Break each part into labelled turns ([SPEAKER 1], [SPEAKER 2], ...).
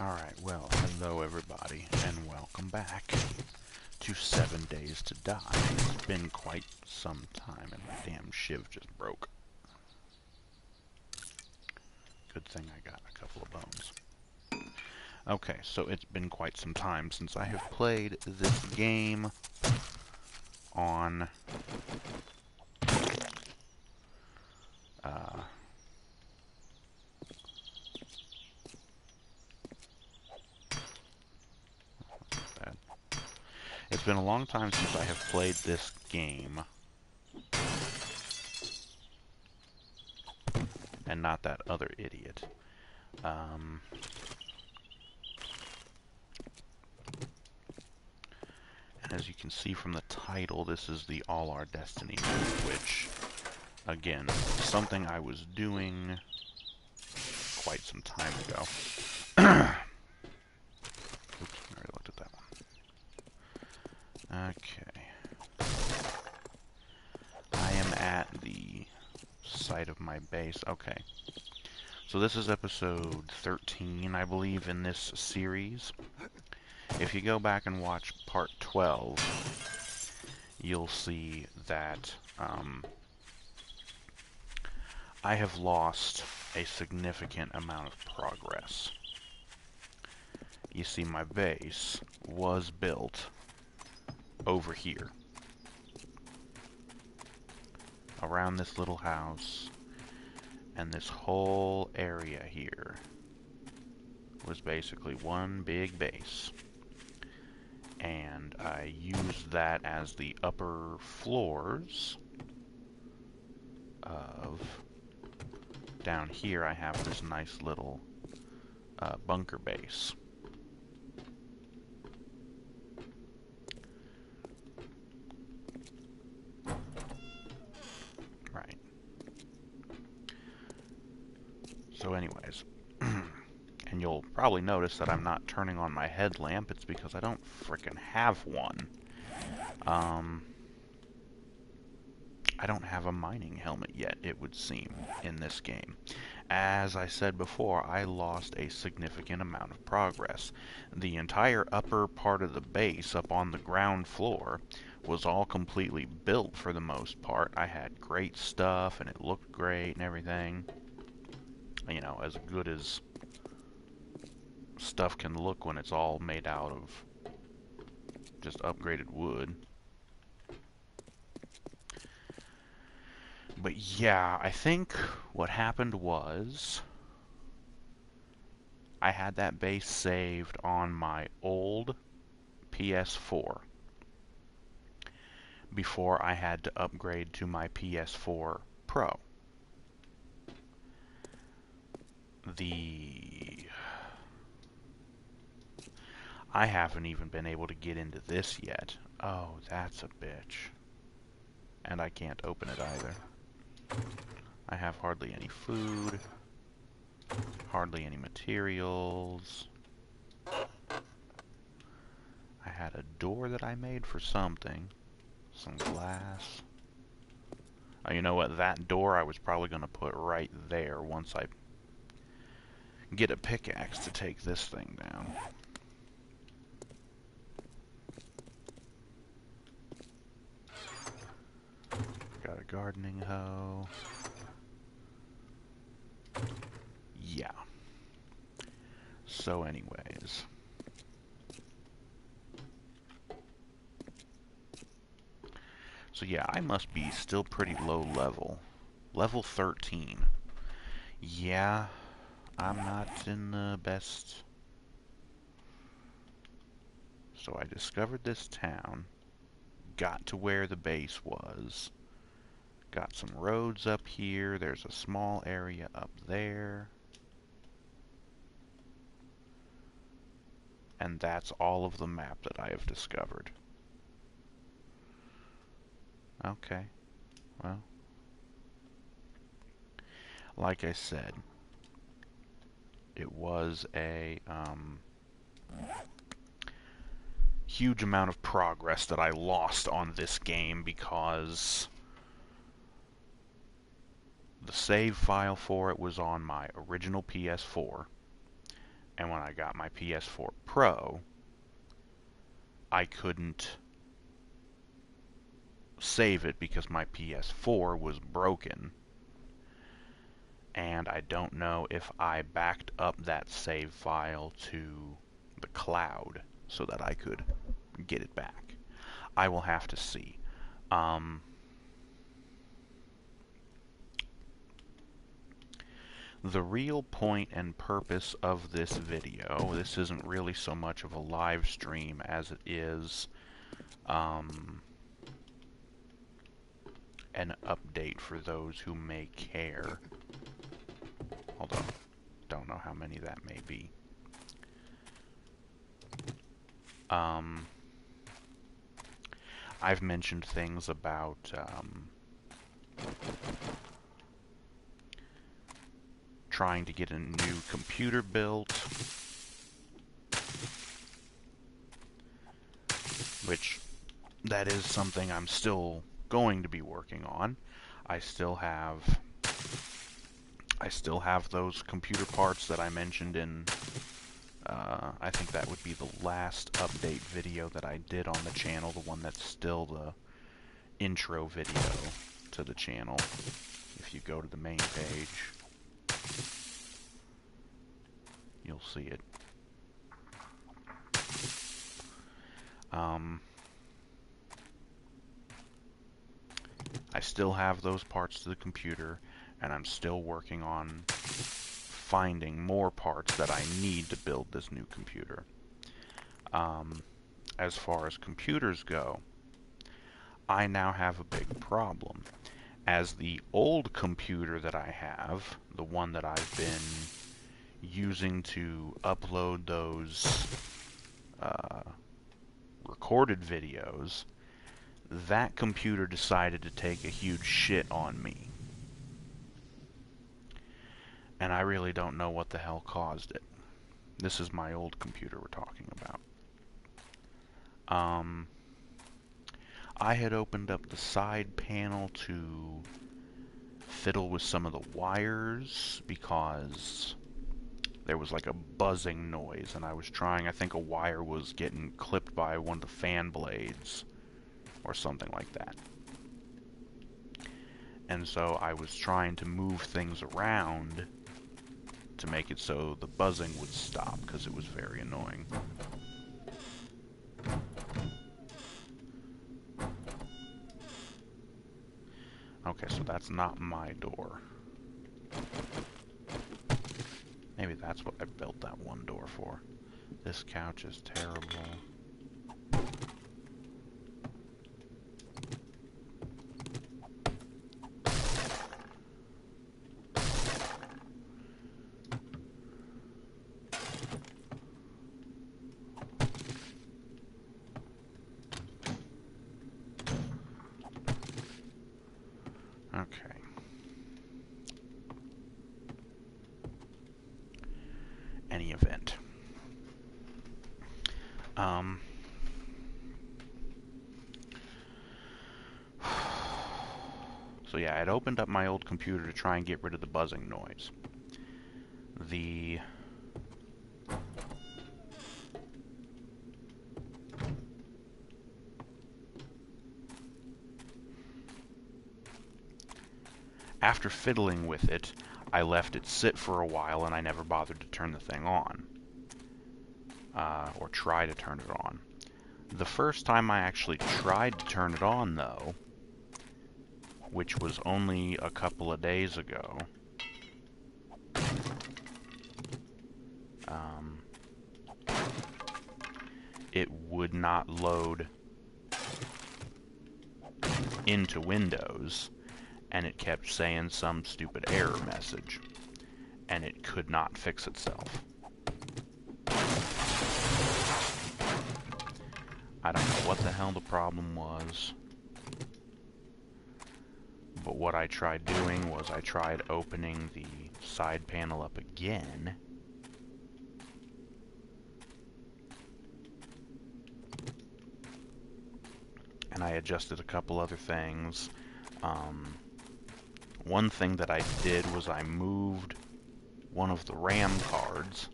[SPEAKER 1] Alright, well, hello everybody, and welcome back to 7 Days to Die. It's been quite some time, and my damn shiv just broke. Good thing I got a couple of bones. Okay, so it's been quite some time since I have played this game on it's been a long time since I have played this game, and not that other idiot. And as you can see from the title, this is the AllOurDestiny map, which, again, something I was doing quite some time ago. Oops, I already looked at that one. Okay. I am at the site of my base. Okay. So this is episode 13, I believe, in this series. If you go back and watch part 12, you'll see that I have lost a significant amount of progress. You see, my base was built over here, around this little house, and this whole area here was basically one big base. And I used that as the upper floors of... Down here I have this nice little bunker base. Right. So anyways, and you'll probably notice that I'm not turning on my headlamp. It's because I don't frickin' have one. I don't have a mining helmet yet, it would seem, in this game. As I said before, I lost a significant amount of progress. The entire upper part of the base, up on the ground floor, was all completely built for the most part. I had great stuff, and it looked great and everything. You know, as good as stuff can look when it's all made out of just upgraded wood. But yeah, I think what happened was I had that base saved on my old PS4 before I had to upgrade to my PS4 Pro. I haven't even been able to get into this yet. Oh, that's a bitch. And I can't open it either. I have hardly any food, hardly any materials. I had a door that I made for something, some glass. Oh, you know what, that door I was probably going to put right there once I get a pickaxe to take this thing down. Got a gardening hoe. Yeah. So anyways. So yeah, I must be still pretty low level. Level 13. Yeah, I'm not in the best. So I discovered this town. Got to where the base was. Got some roads up here. There's a small area up there. And that's all of the map that I have discovered. Okay. Well. Like I said, it was a huge amount of progress that I lost on this game because the save file for it was on my original PS4, And when I got my PS4 Pro, I couldn't save it because my PS4 was broken. And I don't know if I backed up that save file to the cloud so that I could get it back. I will have to see. The real point and purpose of this video, this isn't really so much of a live stream as it is an update for those who may care. Although, don't know how many that may be. I've mentioned things about trying to get a new computer built, which that is something I'm still going to be working on. I still have those computer parts that I mentioned in I think that would be the last update video that I did on the channel, the one that's still the intro video to the channel. If you go to the main page, you'll see it. I still have those parts to the computer, and I'm still working on finding more parts that I need to build this new computer. As far as computers go, I now have a big problem. As the old computer that I have, the one that I've been using to upload those recorded videos, that computer decided to take a huge shit on me. And I really don't know what the hell caused it. This is my old computer we're talking about. I had opened up the side panel to fiddle with some of the wires because there was like a buzzing noise, and I was trying, I think a wire was getting clipped by one of the fan blades or something like that. And so I was trying to move things around to make it so the buzzing would stop, because it was very annoying. Okay, so that's not my door. Maybe that's what I built that one door for. This couch is terrible. Okay. Any event. So yeah, I'd opened up my old computer to try and get rid of the buzzing noise. After fiddling with it, I left it sit for a while and I never bothered to turn the thing on. Or try to turn it on. The first time I actually tried to turn it on, though, which was only a couple of days ago, it would not load into Windows, and it kept saying some stupid error message, and it could not fix itself. I don't know what the hell the problem was, but what I tried doing was I tried opening the side panel up again, and I adjusted a couple other things. One thing that I did was I moved one of the RAM cards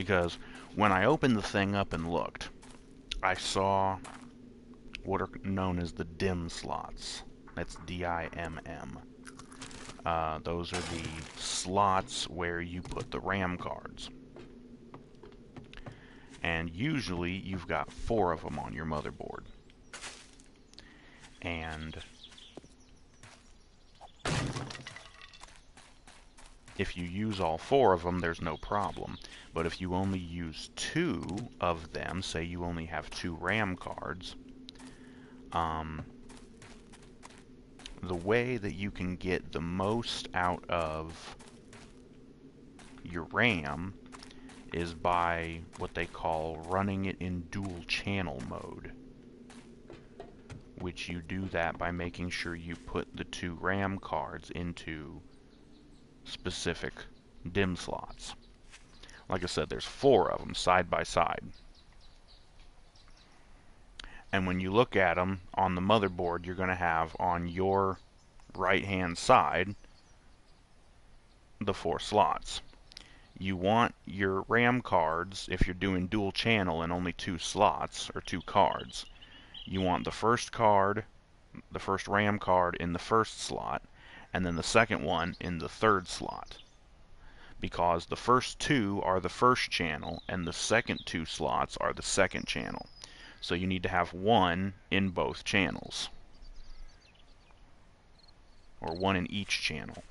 [SPEAKER 1] Because when I opened the thing up and looked, I saw what are known as the DIMM slots. That's D-I-M-M. Those are the slots where you put the RAM cards. And usually you've got 4 of them on your motherboard. And if you use all 4 of them, there's no problem. But if you only use 2 of them, say you only have 2 RAM cards, the way that you can get the most out of your RAM is by what they call running it in dual channel mode, which you do that by making sure you put the 2 RAM cards into specific DIMM slots. Like I said, there's 4 of them side by side. And when you look at them on the motherboard, you're going to have on your right-hand side the 4 slots. You want your RAM cards, if you're doing dual channel and only 2 slots, or 2 cards, you want the first card, the first RAM card in the first slot, and then the second one in the third slot. Because the first 2 are the first channel, and the second 2 slots are the second channel. So you need to have 1 in both channels. Or 1 in each channel.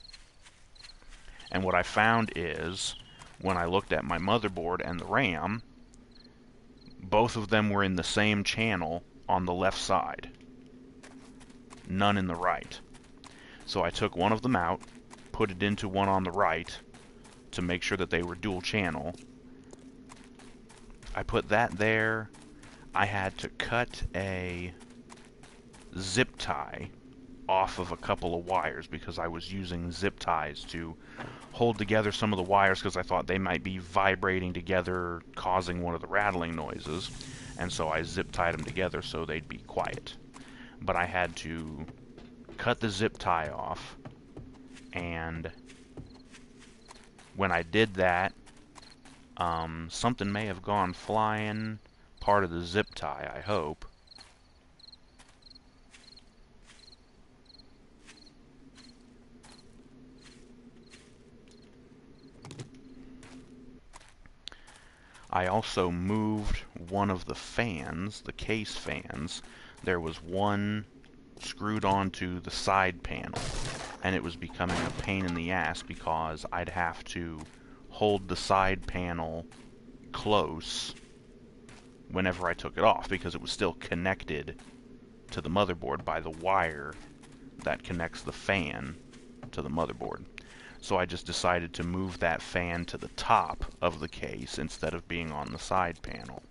[SPEAKER 1] And what I found is, when I looked at my motherboard and the RAM, both of them were in the same channel on the left side. None in the right. So I took one of them out, put it into one on the right, to make sure that they were dual channel. I put that there. I had to cut a zip tie off of a couple of wires because I was using zip ties to hold together some of the wires because I thought they might be vibrating together, causing one of the rattling noises. And so I zip tied them together so they'd be quiet. But I had to cut the zip tie off, and when I did that, something may have gone flying, part of the zip tie, I hope. I also moved one of the fans, the case fans. There was one screwed onto the side panel, and it was becoming a pain in the ass because I'd have to hold the side panel close whenever I took it off because it was still connected to the motherboard by the wire that connects the fan to the motherboard. So I just decided to move that fan to the top of the case instead of being on the side panel.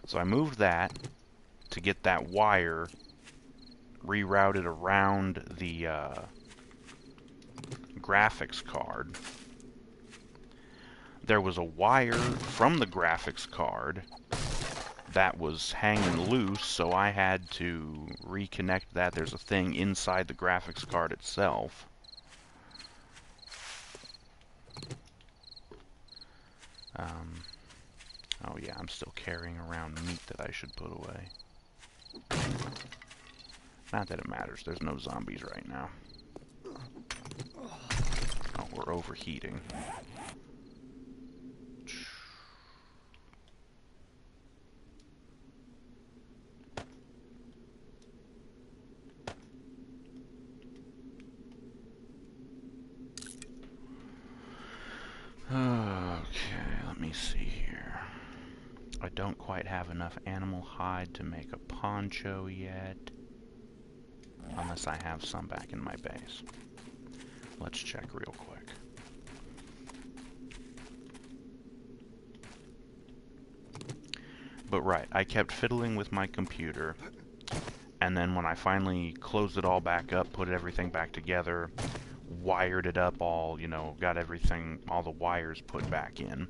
[SPEAKER 1] So I moved that to get that wire rerouted around the graphics card. There was a wire from the graphics card that was hanging loose, so I had to reconnect that. There's a thing inside the graphics card itself. Oh yeah, I'm still carrying around meat that I should put away. Not that it matters, there's no zombies right now. Oh, we're overheating. Okay, let me see here. I don't quite have enough animal hide to make a poncho yet. Unless I have some back in my base. Let's check real quick. But right, I kept fiddling with my computer, and then when I finally closed it all back up, put everything back together, wired it up all, you know, got everything, all the wires put back in,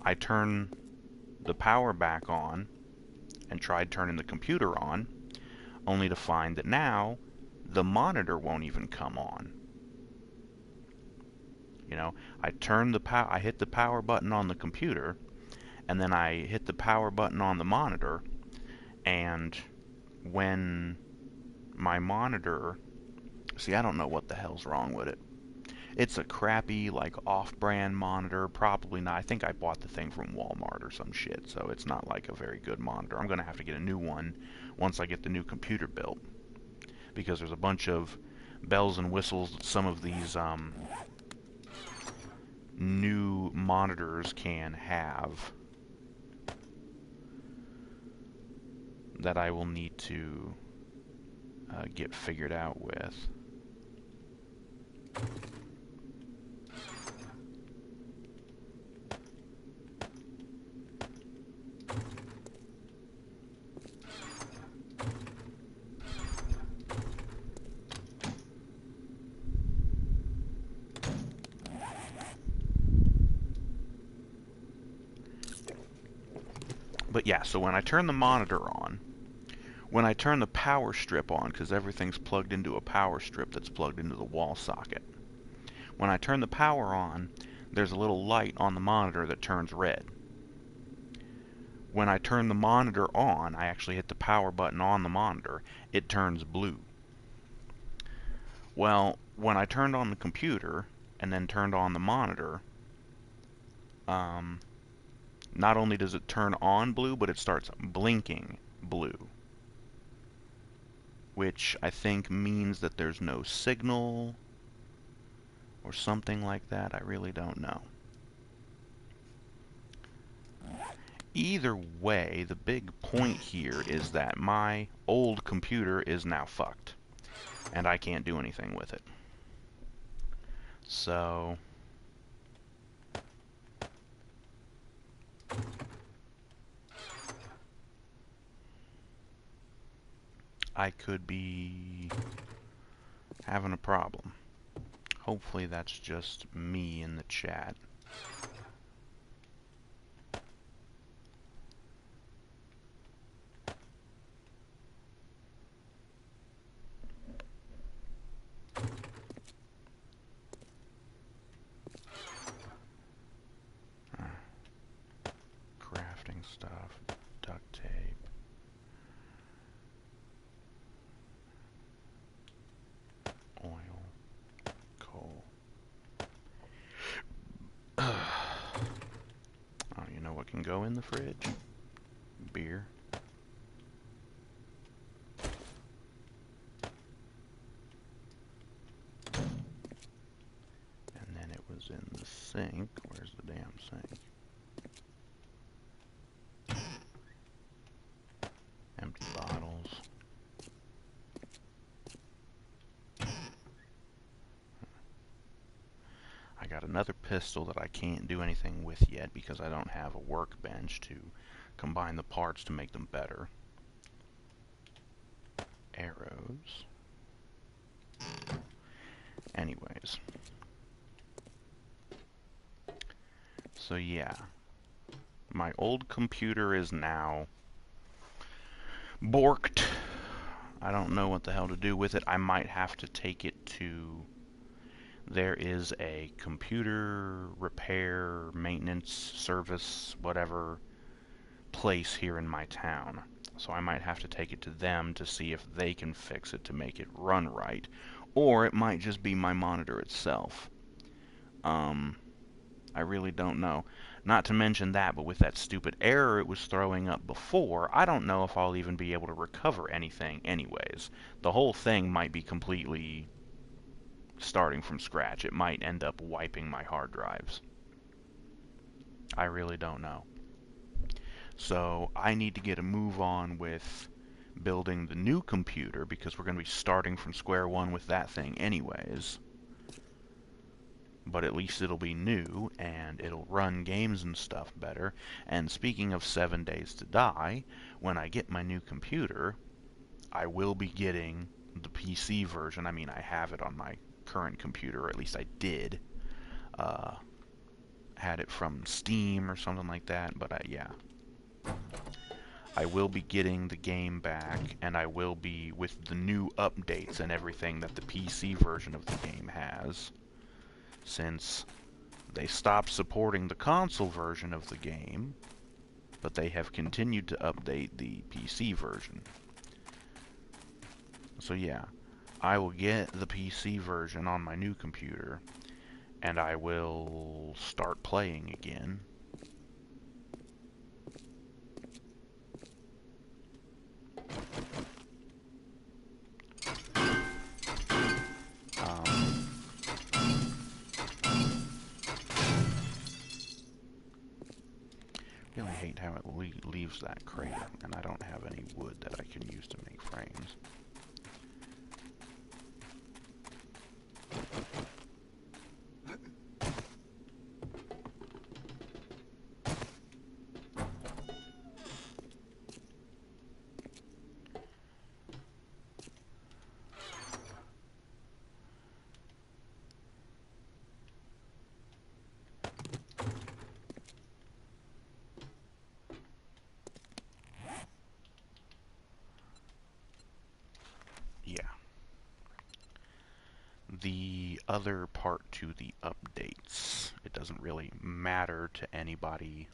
[SPEAKER 1] I turned the power back on and tried turning the computer on, only to find that now the monitor won't even come on. You know, I hit the power button on the computer, and then I hit the power button on the monitor, and when my monitor, see, I don't know what the hell's wrong with it. It's a crappy, like, off-brand monitor. Probably not. I think I bought the thing from Walmart or some shit, so it's not like a very good monitor. I'm going to have to get a new one once I get the new computer built, because there's a bunch of bells and whistles that some of these new monitors can have that I will need to get figured out with. But yeah, so when I turn the monitor on, when I turn the power strip on, because everything's plugged into a power strip that's plugged into the wall socket, when I turn the power on, there's a little light on the monitor that turns red. When I turn the monitor on, I actually hit the power button on the monitor, it turns blue. Well, when I turned on the computer and then turned on the monitor, not only does it turn on blue, but it starts blinking blue, which I think means that there's no signal or something like that. I really don't know. Either way, the big point here is that my old computer is now fucked, and I can't do anything with it. So I could be having a problem. Hopefully that's just me in the chat. Crafting stuff, duct tape. Oil, coal. Oh, you know what can go in the fridge? Beer. And then it was in the sink. Where's the damn sink? Empty bottles. I got another pistol that I can't do anything with yet because I don't have a workbench to combine the parts to make them better. Arrows. Anyways. So yeah. My old computer is now borked. I don't know what the hell to do with it. I might have to take it to... There is a computer repair, maintenance, service, whatever place here in my town. So I might have to take it to them to see if they can fix it to make it run right. Or it might just be my monitor itself. I really don't know. Not to mention that, but with that stupid error it was throwing up before, I don't know if I'll even be able to recover anything anyways. The whole thing might be completely starting from scratch. It might end up wiping my hard drives. I really don't know. So I need to get a move on with building the new computer because we're going to be starting from square one with that thing anyways. But at least it'll be new, and it'll run games and stuff better. And speaking of 7 Days to Die, when I get my new computer, I will be getting the PC version. I mean, I have it on my current computer, or at least I did. Had it from Steam or something like that, but yeah. I will be getting the game back, and I will be with the new updates and everything that the PC version of the game has. since they stopped supporting the console version of the game, but they have continued to update the PC version. So yeah, I will get the PC version on my new computer, and I will start playing again. Really hate how it leaves that crater, and I don't have any wood that I can use to make frames. Yeah. The other part to the updates, it doesn't really matter to anybody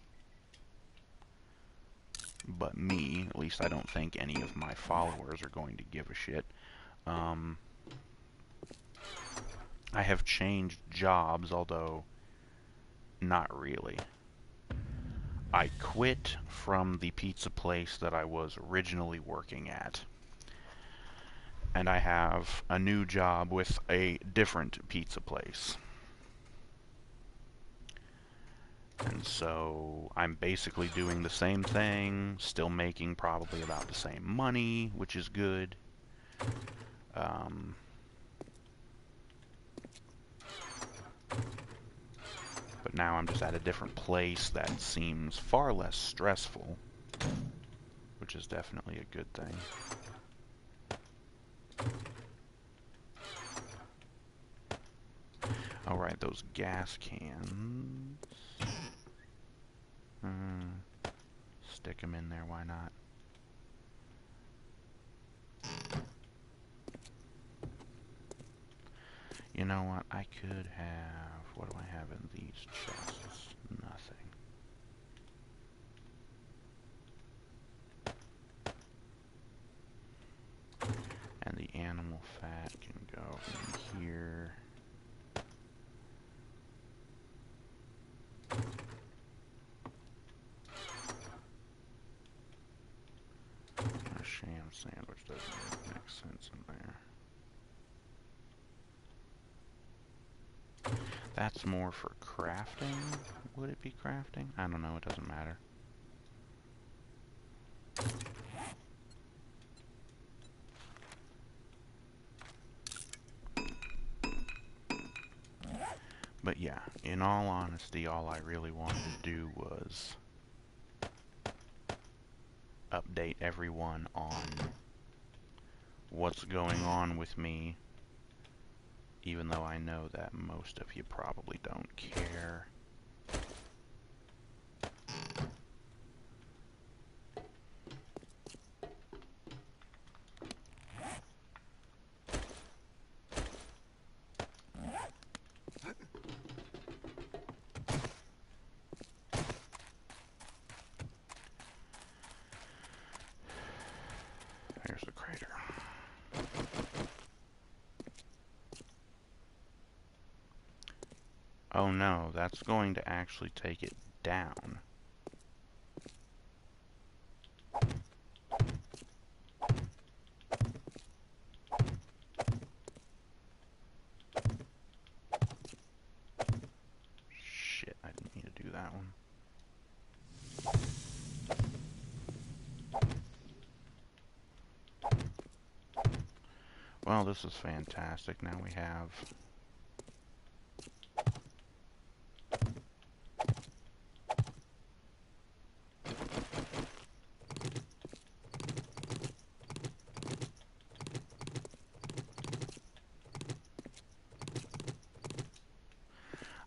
[SPEAKER 1] but me. At least I don't think any of my followers are going to give a shit. I have changed jobs, although not really. I quit from the pizza place that I was originally working at, and I have a new job with a different pizza place. And so I'm basically doing the same thing, still making probably about the same money, which is good. But now I'm just at a different place that seems far less stressful, which is definitely a good thing. Alright, those gas cans. Stick them in there, why not? You know what? I could have... What do I have in these chests? Nothing. And the animal fat can go in here. A sham sandwich doesn't really make sense in there. That's more for crafting. Would it be crafting? I don't know, it doesn't matter. But yeah, in all honesty, all I really wanted to do was update everyone on what's going on with me, even though I know that most of you probably don't care. There's the crater. Oh no, that's going to actually take it down. Shit, I didn't mean to do that one. Well, this is fantastic. Now we have...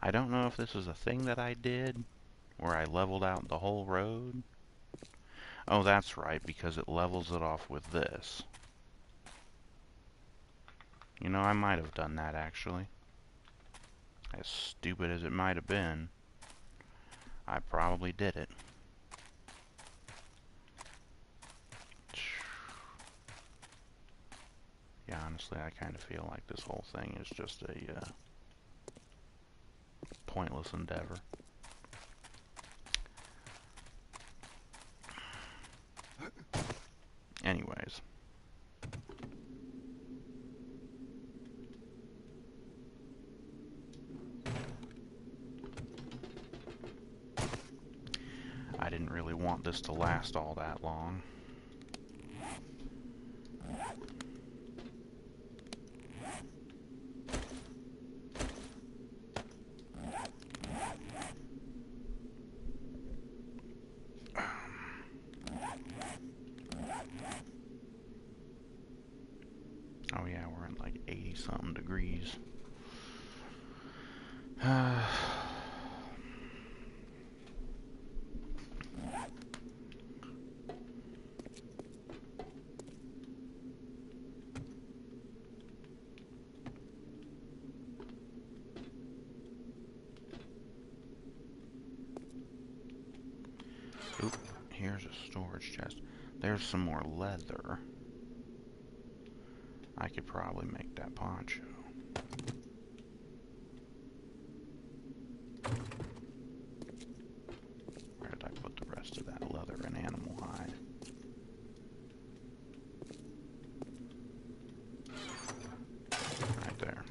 [SPEAKER 1] I don't know if this is a thing that I did, where I leveled out the whole road. Oh, that's right, because it levels it off with this. You know, I might have done that, actually. As stupid as it might have been, I probably did it. Yeah, honestly, I kind of feel like this whole thing is just a pointless endeavor. Anyways. I didn't really want this to last all that long. Oh yeah, we're in like 80-something degrees. Oop, here's a storage chest. There's some more leather. I could probably make that poncho. Where did I put the rest of that leather and animal hide? Right there.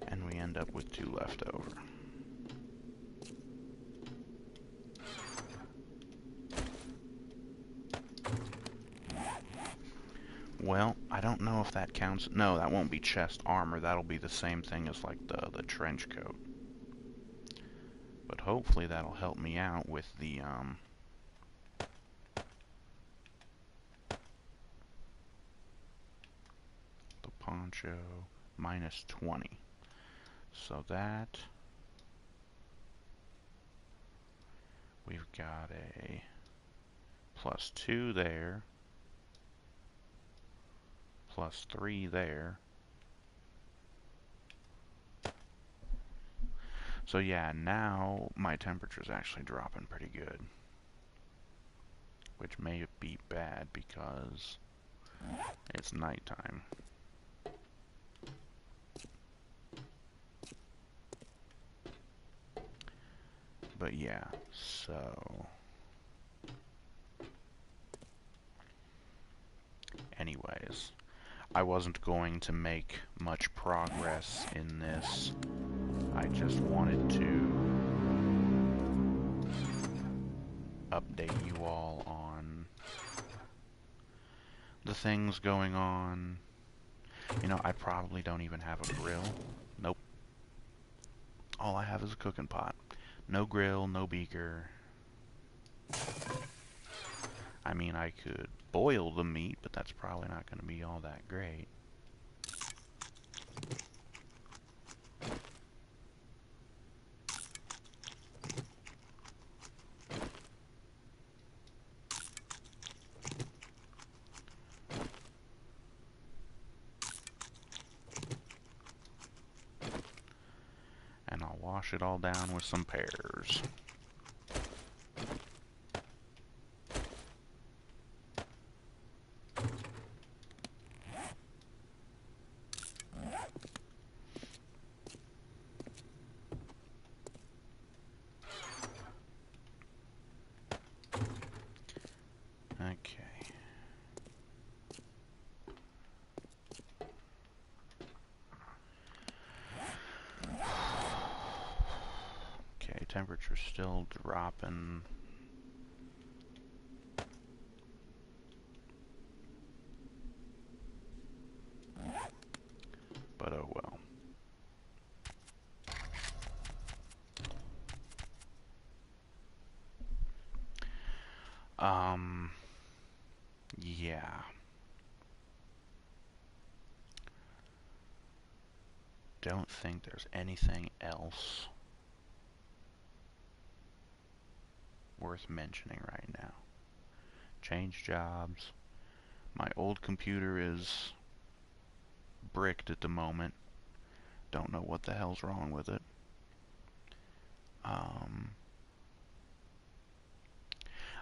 [SPEAKER 1] And we end up with 2 left over. Well, I don't know if that counts. No, that won't be chest armor. That'll be the same thing as like the trench coat. But hopefully that'll help me out with the poncho minus 20. So that we've got a +2 there, +3 there. So yeah, now my temperature's actually dropping pretty good, which may be bad because it's nighttime. But yeah, so anyways, I wasn't going to make much progress in this. I just wanted to update you all on the things going on. You know, I probably don't even have a grill. Nope. All I have is a cooking pot. No grill, no beaker. I mean, I could boil the meat, but that's probably not going to be all that great. And I'll wash it all down with some pears. Okay. Okay, temperature's still dropping. Um, yeah. Don't think there's anything else worth mentioning right now. Change jobs. My old computer is bricked at the moment. Don't know what the hell's wrong with it. Um,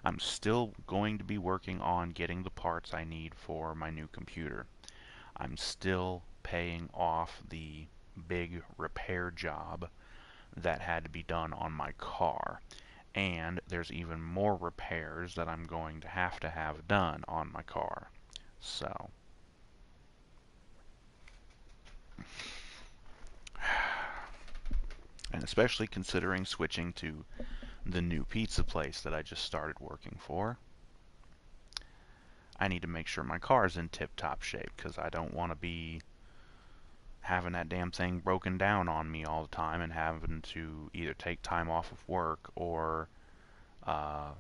[SPEAKER 1] I'm still going to be working on getting the parts I need for my new computer. I'm still paying off the big repair job that had to be done on my car. And there's even more repairs that I'm going to have done on my car. So, and especially considering switching to the new pizza place that I just started working for, I need to make sure my car is in tip-top shape because I don't want to be having that damn thing broken down on me all the time and having to either take time off of work or uh,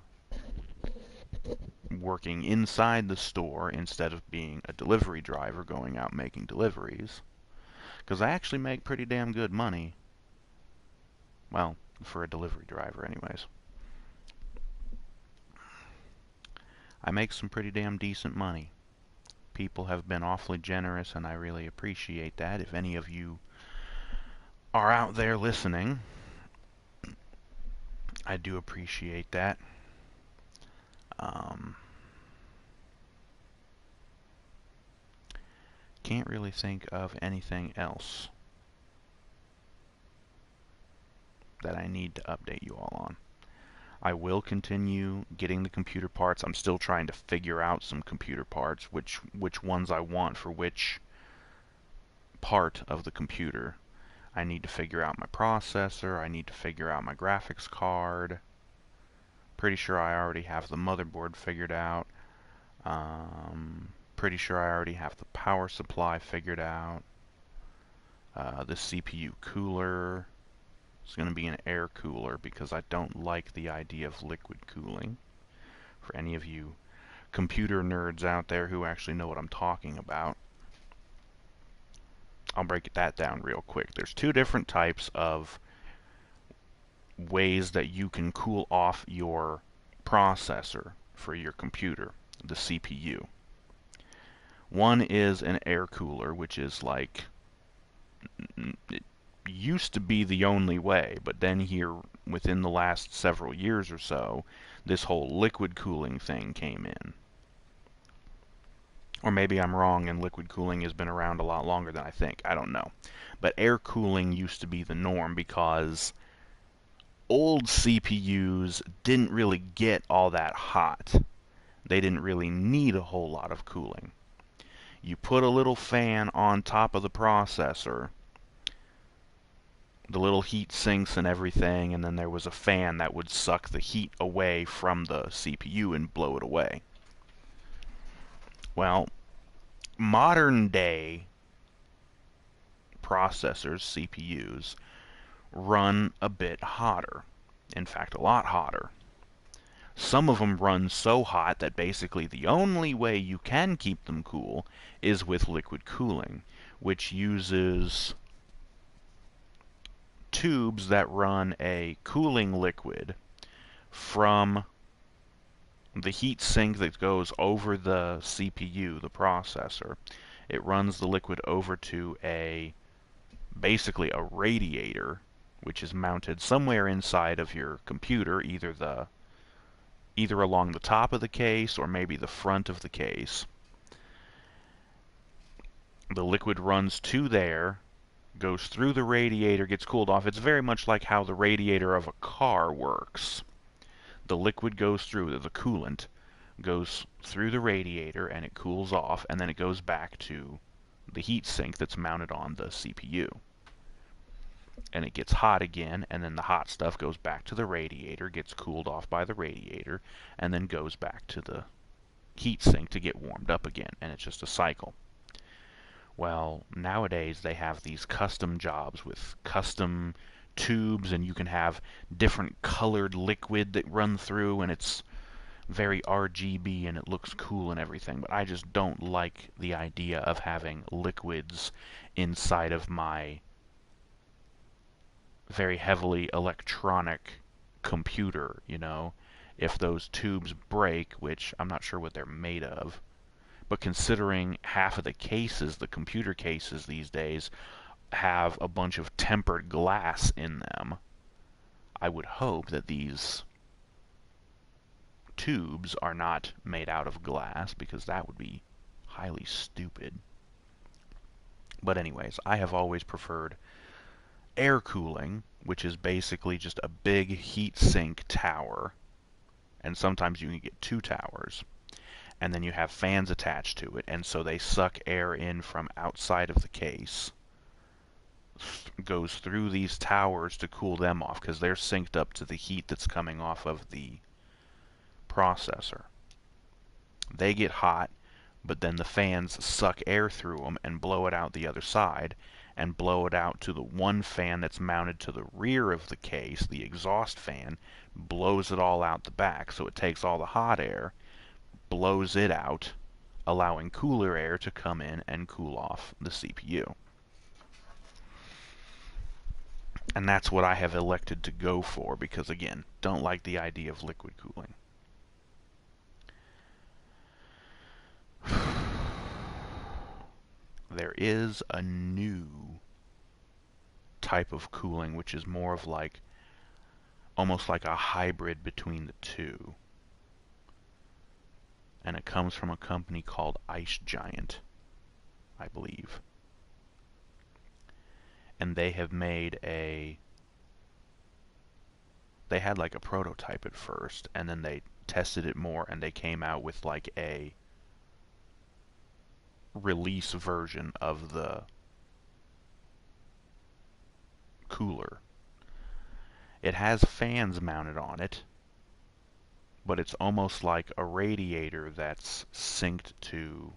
[SPEAKER 1] working inside the store instead of being a delivery driver going out making deliveries. Because I actually make pretty damn good money. Well, for a delivery driver anyways. I make some pretty damn decent money. People have been awfully generous and I really appreciate that. If any of you are out there listening, I do appreciate that. Um, can't really think of anything else that I need to update you all on. I will continue getting the computer parts. I'm still trying to figure out some computer parts, which ones I want for which part of the computer. I need to figure out my processor. I need to figure out my graphics card. Pretty sure I already have the motherboard figured out. Pretty sure I already have the power supply figured out. The CPU cooler. It's going to be an air cooler because I don't like the idea of liquid cooling. For any of you computer nerds out there who actually know what I'm talking about, I'll break that down real quick. There's two different types of ways that you can cool off your processor for your computer, the CPU. One is an air cooler, which is like it used to be the only way, but then here within the last several years or so, this whole liquid cooling thing came in. Or maybe I'm wrong and liquid cooling has been around a lot longer than I think. I don't know. But air cooling used to be the norm because old CPUs didn't really get all that hot. They didn't really need a whole lot of cooling. You put a little fan on top of the processor, the little heat sinks and everything, and then there was a fan that would suck the heat away from the CPU and blow it away. Well, modern day processors, CPUs, run a bit hotter. In fact, a lot hotter. Some of them run so hot that basically the only way you can keep them cool is with liquid cooling, which uses tubes that run a cooling liquid from the heat sink that goes over the CPU, the processor. It runs the liquid over to basically a radiator, which is mounted somewhere inside of your computer, either along the top of the case or maybe the front of the case. The liquid runs to there, goes through the radiator, gets cooled off. It's very much like how the radiator of a car works. The liquid goes through, the coolant goes through the radiator and it cools off, and then it goes back to the heat sink that's mounted on the CPU. And it gets hot again, and then the hot stuff goes back to the radiator, gets cooled off by the radiator, and then goes back to the heat sink to get warmed up again, and it's just a cycle. Well, nowadays they have these custom jobs with custom tubes, and you can have different colored liquid that run through, and it's very RGB and it looks cool and everything, but I just don't like the idea of having liquids inside of my very heavily electronic computer, you know? If those tubes break, which I'm not sure what they're made of, but considering half of the cases, the computer cases these days, have a bunch of tempered glass in them, I would hope that these tubes are not made out of glass, because that would be highly stupid. But anyways, I have always preferred air cooling, which is basically just a big heat sink tower, and sometimes you can get two towers, and then you have fans attached to it, and so they suck air in from outside of the case, goes through these towers to cool them off, because they're synced up to the heat that's coming off of the processor. They get hot, but then the fans suck air through them and blow it out the other side, and blow it out to the one fan that's mounted to the rear of the case. The exhaust fan blows it all out the back, so it takes all the hot air, blows it out, allowing cooler air to come in and cool off the CPU. And that's what I have elected to go for, because again, don't like the idea of liquid cooling. There is a new type of cooling which is more of like almost like a hybrid between the two, and it comes from a company called Ice Giant, I believe, and they have made they had like a prototype at first, and then they tested it more, and they came out with like a release version of the cooler. It has fans mounted on it, but it's almost like a radiator that's synced to...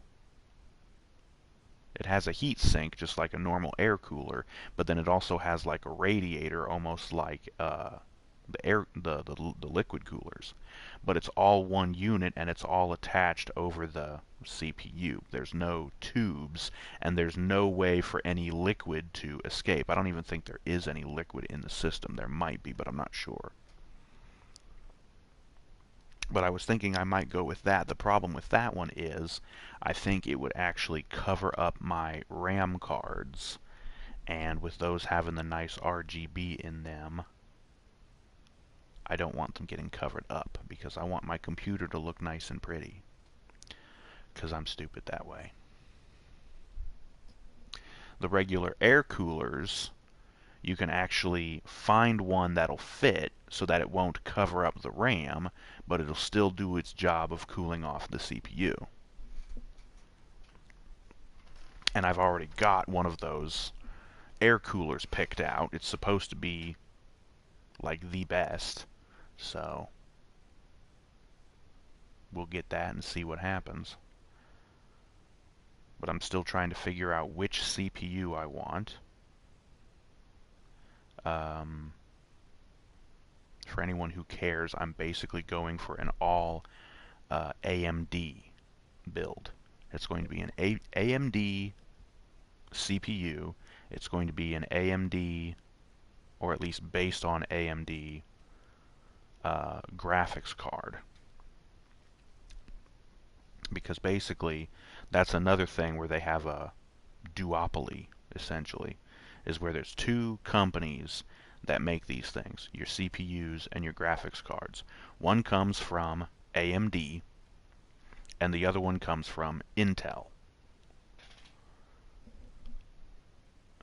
[SPEAKER 1] It has a heat sink, just like a normal air cooler, but then it also has like a radiator, almost like the liquid coolers. But it's all one unit, and it's all attached over the CPU. There's no tubes, and there's no way for any liquid to escape. I don't even think there is any liquid in the system. There might be, but I'm not sure. But I was thinking I might go with that. The problem with that one is I think it would actually cover up my RAM cards, and with those having the nice RGB in them, I don't want them getting covered up, because I want my computer to look nice and pretty, because I'm stupid that way. The regular air coolers, you can actually find one that'll fit so that it won't cover up the RAM, but it'll still do its job of cooling off the CPU. And I've already got one of those air coolers picked out. It's supposed to be like the best, so we'll get that and see what happens. But I'm still trying to figure out which CPU I want. For anyone who cares, I'm basically going for an all AMD build. It's going to be an AMD CPU. It's going to be an AMD, or at least based on AMD, graphics card. Because basically, that's another thing where they have a duopoly, essentially, is where there's two companies that make these things, your CPUs and your graphics cards. One comes from AMD, and the other one comes from Intel.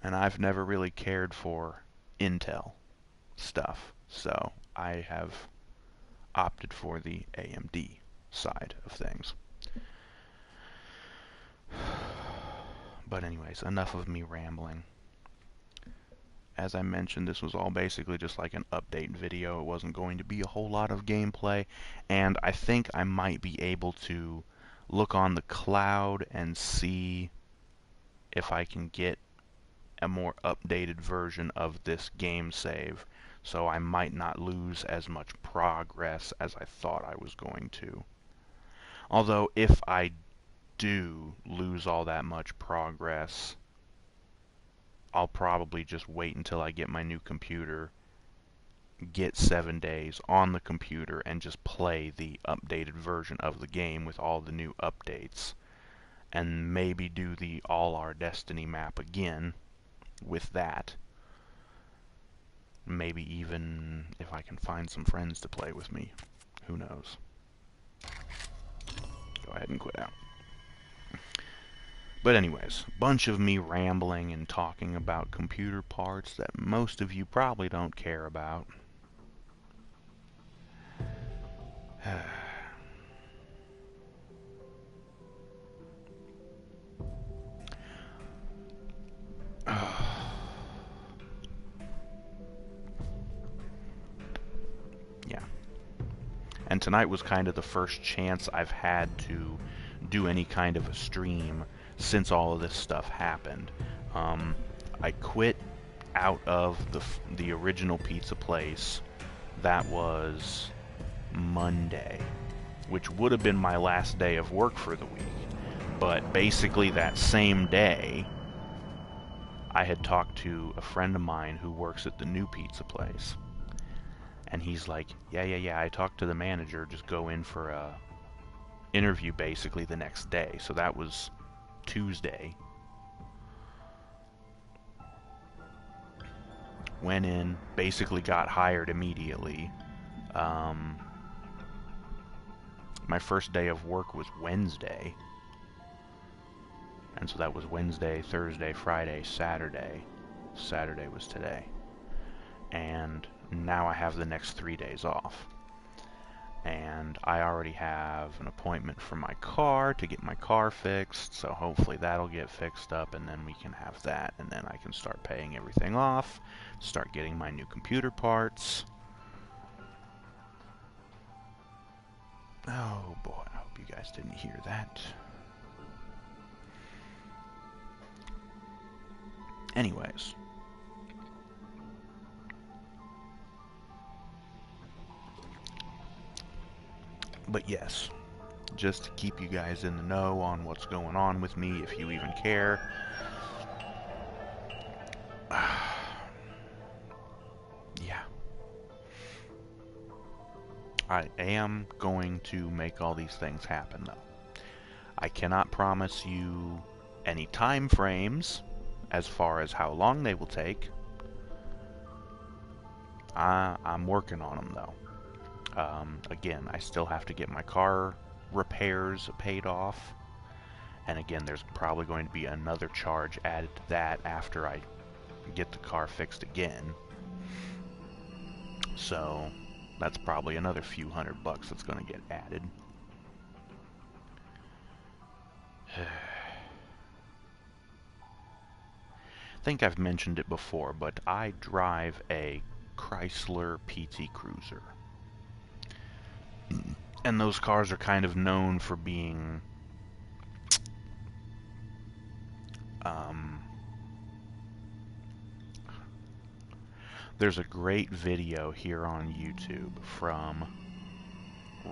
[SPEAKER 1] And I've never really cared for Intel stuff, so I have opted for the AMD side of things. But anyways, enough of me rambling. As I mentioned, this was all basically just like an update video. It wasn't going to be a whole lot of gameplay, and I think I might be able to look on the cloud and see if I can get a more updated version of this game save so I might not lose as much progress as I thought I was going to. Although, if I do lose all that much progress, I'll probably just wait until I get my new computer, get 7 days on the computer, and just play the updated version of the game with all the new updates. And maybe do the AllOurDestiny map again with that. Maybe even if I can find some friends to play with me. Who knows? Go ahead and quit out. But anyways, bunch of me rambling and talking about computer parts that most of you probably don't care about. Yeah. And tonight was kind of the first chance I've had to do any kind of a stream since all of this stuff happened. I quit out of the original pizza place. That was Monday, which would have been my last day of work for the week. But basically that same day, I had talked to a friend of mine who works at the new pizza place. And he's like, yeah, I talked to the manager, just go in for a interview basically the next day. So that was Tuesday. Went in, basically got hired immediately. My first day of work was Wednesday. And so that was Wednesday, Thursday, Friday, Saturday. Saturday was today. And now I have the next 3 days off. And I already have an appointment for my car to get my car fixed, so hopefully that'll get fixed up, and then we can have that, and then I can start paying everything off, start getting my new computer parts. Oh boy, I hope you guys didn't hear that. Anyways. But yes, just to keep you guys in the know on what's going on with me, if you even care. Yeah. I am going to make all these things happen, though. I cannot promise you any time frames as far as how long they will take. I'm working on them, though. Again, I still have to get my car repairs paid off. And again, there's probably going to be another charge added to that after I get the car fixed again. So that's probably another few $100 that's going to get added. I think I've mentioned it before, but I drive a Chrysler PT Cruiser. And those cars are kind of known for being there's a great video here on YouTube from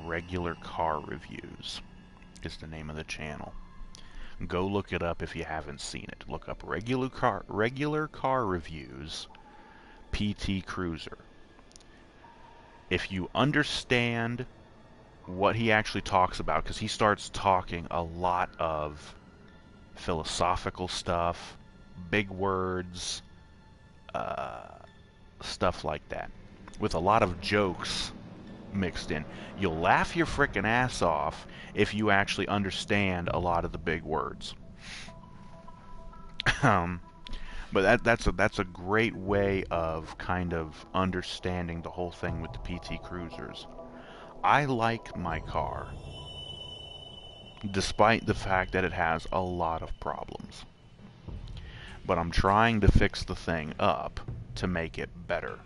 [SPEAKER 1] Regular Car Reviews is the name of the channel. Go look it up if you haven't seen it. Look up Regular Car Reviews PT Cruiser. If you understand what he actually talks about, because he starts talking a lot of philosophical stuff, big words, stuff like that, with a lot of jokes mixed in. You'll laugh your frickin' ass off if you actually understand a lot of the big words. But that's a great way of kind of understanding the whole thing with the PT Cruisers. I like my car, despite the fact that it has a lot of problems. But I'm trying to fix the thing up to make it better.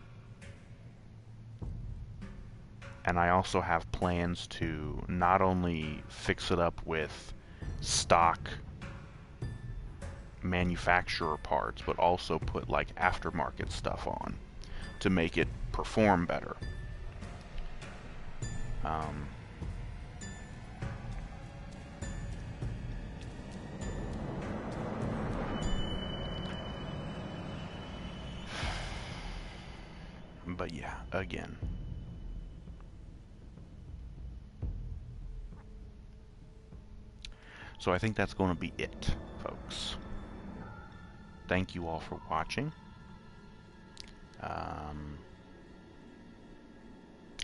[SPEAKER 1] And I also have plans to not only fix it up with stock manufacturer parts, but also put like aftermarket stuff on to make it perform better. But yeah, again. So I think that's going to be it, folks. Thank you all for watching.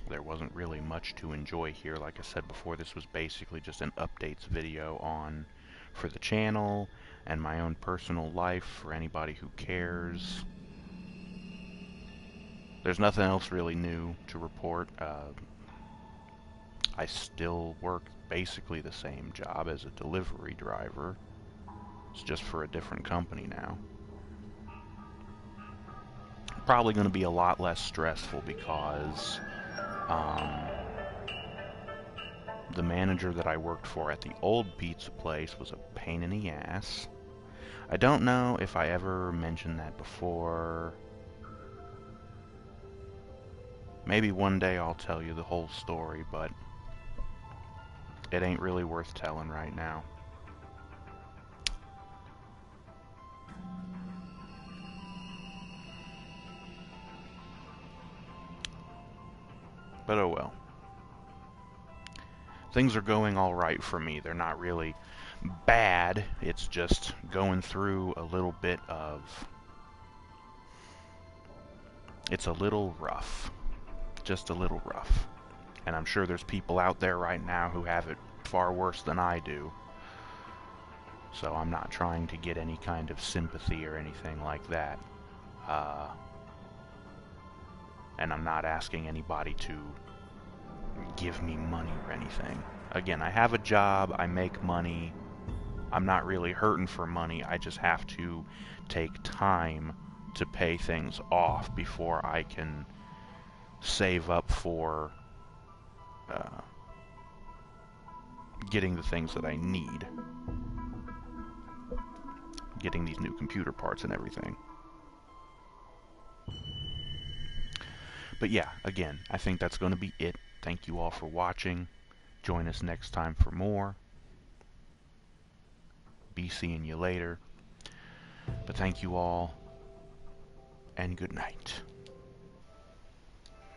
[SPEAKER 1] There wasn't really much to enjoy here. Like I said before, this was basically just an updates video for the channel and my own personal life for anybody who cares. There's nothing else really new to report. I still work basically the same job as a delivery driver. It's just for a different company now. Probably going to be a lot less stressful because the manager that I worked for at the old pizza place was a pain in the ass. I don't know if I ever mentioned that before. Maybe one day I'll tell you the whole story, but it ain't really worth telling right now. But oh well. Things are going alright for me. They're not really bad. It's just going through a little bit of... It's a little rough. Just a little rough. And I'm sure there's people out there right now who have it far worse than I do. So I'm not trying to get any kind of sympathy or anything like that. And I'm not asking anybody to give me money or anything. Again, I have a job, I make money. I'm not really hurting for money. I just have to take time to pay things off before I can save up for getting the things that I need. Getting these new computer parts and everything. But yeah, again, I think that's going to be it. Thank you all for watching. Join us next time for more. Be seeing you later. But thank you all, and good night.